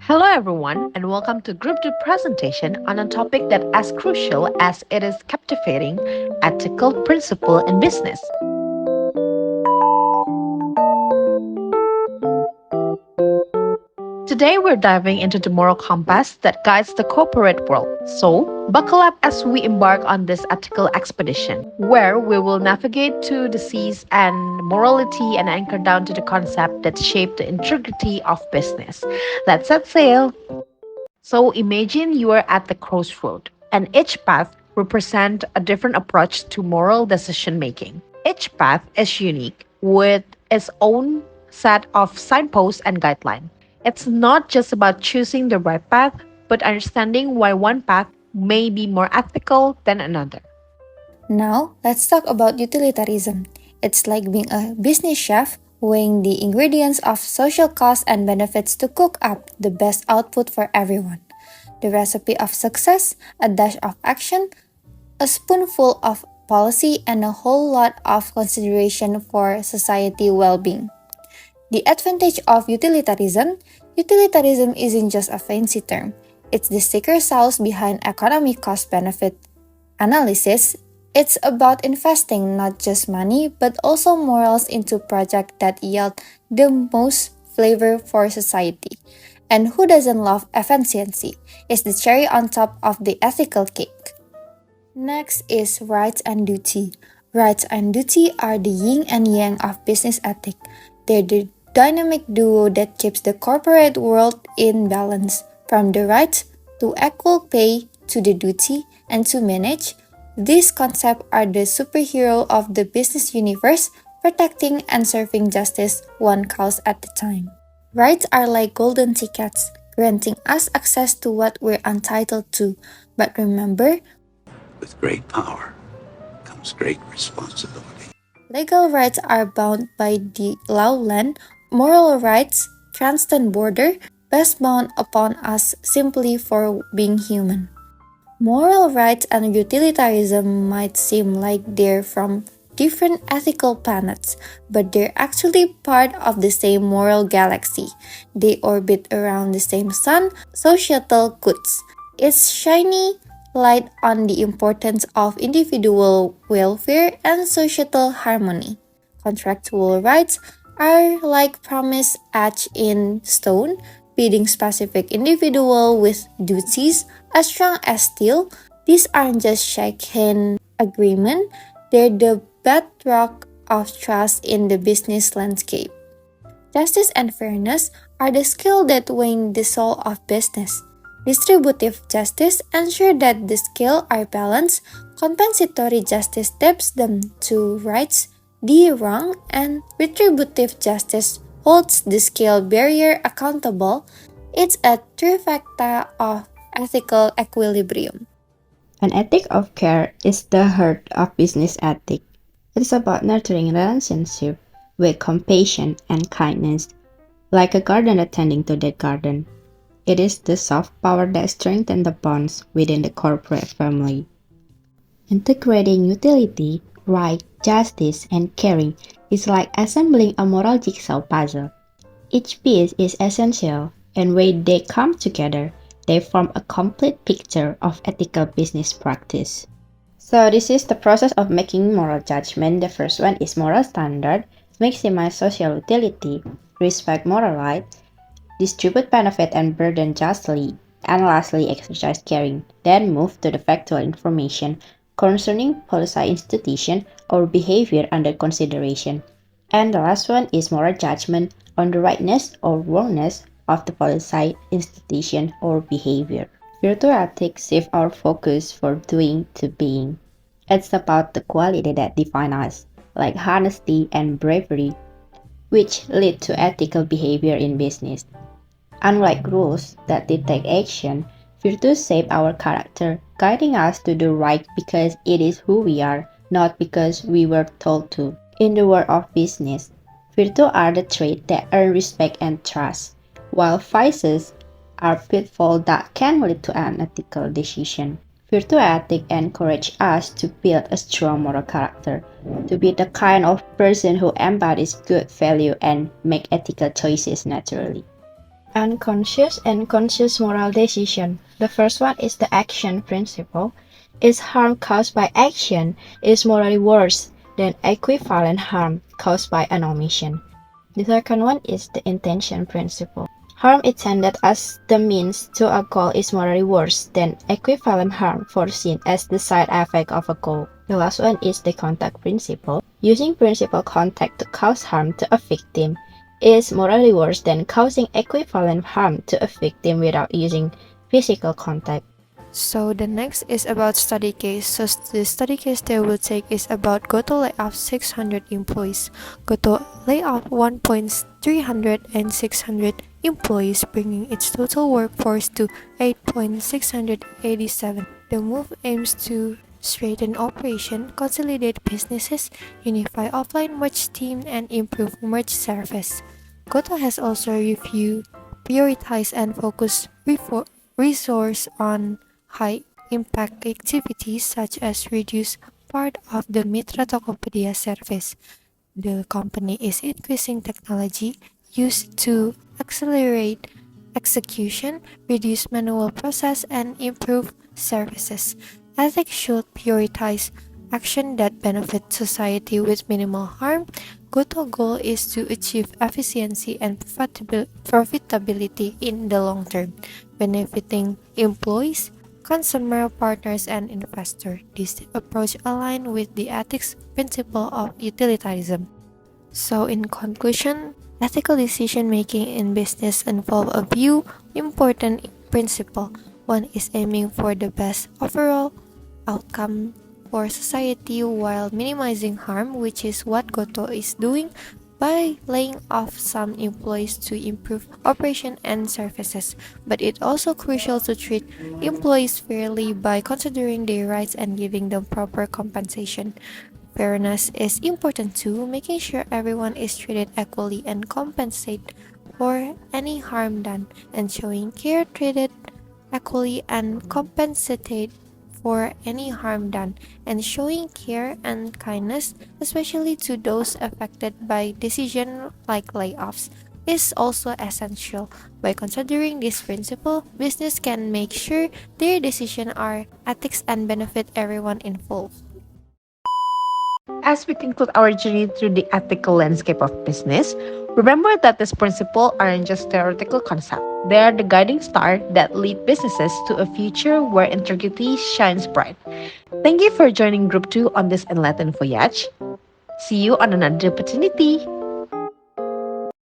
Hello, everyone, and welcome to Group 2 presentation on a topic that as crucial as it is captivating ethical principle in business. Today, we're diving into the moral compass that guides the corporate world. So, buckle up as we embark on this ethical expedition, where we will navigate to the seas and morality and anchor down to the concept that shape the integrity of business. Let's set sail. So imagine you are at the crossroad, and each path represents a different approach to moral decision making. Each path is unique with its own set of signposts and guidelines. It's not just about choosing the right path, but understanding why one path may be more ethical than another. Now, let's talk about utilitarianism. It's like being a business chef, weighing the ingredients of social costs and benefits to cook up the best output for everyone. The recipe of success, a dash of action, a spoonful of policy, and a whole lot of consideration for society well-being. The advantage of utilitarianism isn't just a fancy term. It's the secret sauce behind economic cost-benefit analysis. It's about investing not just money but also morals into projects that yield the most flavor for society. And who doesn't love efficiency? It's the cherry on top of the ethical cake. Next is rights and duty. Rights and duty are the yin and yang of business ethics. They're the dynamic duo that keeps the corporate world in balance, from the right to equal pay to the duty and to manage. These concepts are the superhero of the business universe, protecting and serving justice one cause at a time. Rights are like golden tickets, granting us access to what we're entitled to. But remember, With great power comes great responsibility. legal rights are bound by the lowland, moral rights transcend border, best bound upon us simply for being human. Moral rights and utilitarianism might seem like they're from different ethical planets, but they're actually part of the same moral galaxy. They orbit around the same sun, societal goods. It's shiny light on the importance of individual welfare and societal harmony. Contractual rights are like promise etched in stone, bidding specific individual with duties as strong as steel. These aren't just shake-hand agreement, they're the bedrock of trust in the business landscape. Justice and fairness are the skill that weigh the soul of business. Distributive justice ensures that the scales are balanced. Compensatory justice taps them to rights the wrong, and retributive justice holds the scale barrier accountable. It's a trifecta of ethical equilibrium. An ethic of care is the heart of business ethic. It is about nurturing relationship with compassion and kindness, like a gardener attending to that garden. It is the soft power that strengthens the bonds within the corporate family. Integrating utility, right, justice, and caring is like assembling a moral jigsaw puzzle. Each piece is essential, and when they come together, they form a complete picture of ethical business practice. So this is the process of making moral judgment. The first one is moral standard, maximize social utility, respect moral rights, distribute benefit and burden justly, and lastly exercise caring. Then move to the factual information concerning policy institution or behavior under consideration. And the last one is moral judgment on the rightness or wrongness of the policy, institution, or behavior. Virtue ethics shift our focus from doing to being. It's about the quality that define us, like honesty and bravery, which lead to ethical behavior in business. Unlike rules that dictate action, virtues shape our character, guiding us to do right because it is who we are, not because we were told to. In the world of business, virtues are the traits that earn respect and trust, while vices are pitfalls that can lead to unethical decisions. Virtue ethics encourage us to build a strong moral character, to be the kind of person who embodies good value and make ethical choices naturally. Unconscious and conscious moral decision. The first one is the action principle. Is harm caused by action is morally worse than equivalent harm caused by an omission. The second one is the intention principle. Harm intended as the means to a goal is morally worse than equivalent harm foreseen as the side effect of a goal. The last one is the contact principle. Using principal contact to cause harm to a victim is morally worse than causing equivalent harm to a victim without using physical contact. So the next is about study case. So the study case they will take is about Goto lay off 600 employees. Goto lay off 1.300 and 600 employees, bringing its total workforce to 8.687. The move aims to straighten operation, consolidate businesses, unify offline merge team, and improve merge service. Goto has also reviewed, prioritized, and focused resource on high impact activities such as reduce part of the Mitra Tokopedia service. The company is increasing technology used to accelerate execution, reduce manual process, and improve services. Ethics should prioritize action that benefit society with minimal harm. Goto goal is to achieve efficiency and profitability in the long term, benefiting employees, consumer partners, and investors. This approach aligns with the ethics principle of utilitarianism. So, in conclusion, ethical decision making in business involve a few important principles. One is aiming for the best overall outcome for society while minimizing harm, which is what Goto is doing by laying off some employees to improve operation and services. But it's also crucial to treat employees fairly by considering their rights and giving them proper compensation. Fairness is important too, making sure everyone is treated equally and compensated for any harm done, and showing care treated equally and compensated for any harm done, and showing care and kindness, especially to those affected by decisions like layoffs, is also essential. By considering this principle, business can make sure their decisions are ethics and benefit everyone involved. As we conclude our journey through the ethical landscape of business, remember that these principles aren't just theoretical concepts. They are the guiding star that lead businesses to a future where integrity shines bright. Thank you for joining Group 2 on this enlightened voyage. See you on another opportunity.